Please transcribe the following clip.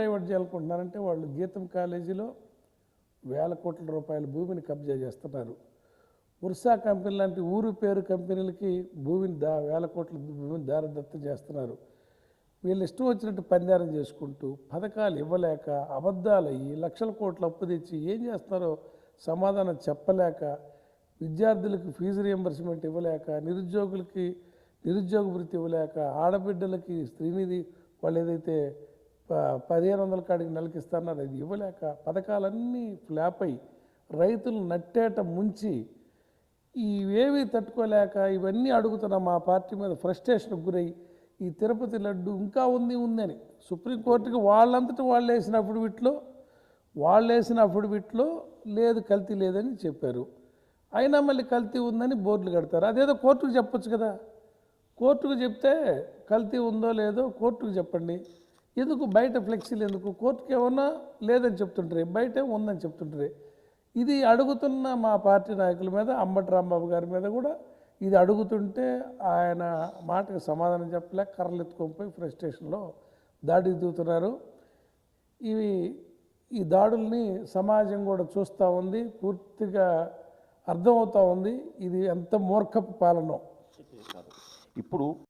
Divert చేయాలనుకుంటున్నారంటే వాళ్ళు గీతం కాలేజీలో వేల కోట్ల రూపాయల భూమిని కబ్జా చేస్తున్నారు. ఉర్సా కంపెనీ లాంటి ఊరు పేరు కంపెనీలకి భూమిని వేల కోట్ల భూమిని దారదత్తం చేస్తున్నారు. వీళ్ళు ఇష్టం వచ్చినట్టు పందారం చేసుకుంటూ పథకాలు ఇవ్వలేక అబద్ధాలు అయ్యి లక్షల కోట్ల అప్పు తెచ్చి ఏం చేస్తున్నారో సమాధానం చెప్పలేక, విద్యార్థులకు ఫీజు రియంబర్స్మెంట్ ఇవ్వలేక, నిరుద్యోగులకి నిరుద్యోగ వృత్తి ఇవ్వలేక, ఆడబిడ్డలకి స్త్రీనిధి వాళ్ళు ఏదైతే 1500 కాడికి నెలకి ఇస్తున్నారు అది ఇవ్వలేక పథకాలన్నీ ఫ్లాప్ అయ్యి రైతులు నట్టేట ముంచి ఇవేవి తట్టుకోలేక ఇవన్నీ అడుగుతున్న మా పార్టీ మీద ఫ్రస్ట్రేషన్కి గురై ఈ తిరుపతి లడ్డు ఇంకా ఉందని సుప్రీంకోర్టుకి వాళ్ళంతటా వాళ్ళు వేసిన అఫిడవిట్లో లేదు కల్తీ లేదని చెప్పారు. అయినా మళ్ళీ కల్తీ ఉందని బోర్డులు కడతారు. అదేదో కోర్టుకు చెప్పొచ్చు కదా. కోర్టుకు చెప్తే కల్తీ ఉందో లేదో కోర్టుకు చెప్పండి. ఎందుకు బయట ఫ్లెక్సీలు ఎందుకు? కోర్టుకి ఏమన్నా లేదని చెప్తుంటారు, బయట ఉందని చెప్తుంటారు. ఇది అడుగుతున్న మా పార్టీ నాయకుల మీద, అంబటి రాంబాబు గారి మీద కూడా ఇది అడుగుతుంటే ఆయన మాటకు సమాధానం చెప్పలేక కర్రలు ఎత్తుకొని పోయి ఫ్రస్ట్రేషన్లో దాడికి దిగుతున్నారు. ఈ దాడుల్ని సమాజం కూడా చూస్తూ ఉంది, పూర్తిగా అర్థమవుతూ ఉంది ఇది ఎంత మూర్ఖపు పాలనో. ఇప్పుడు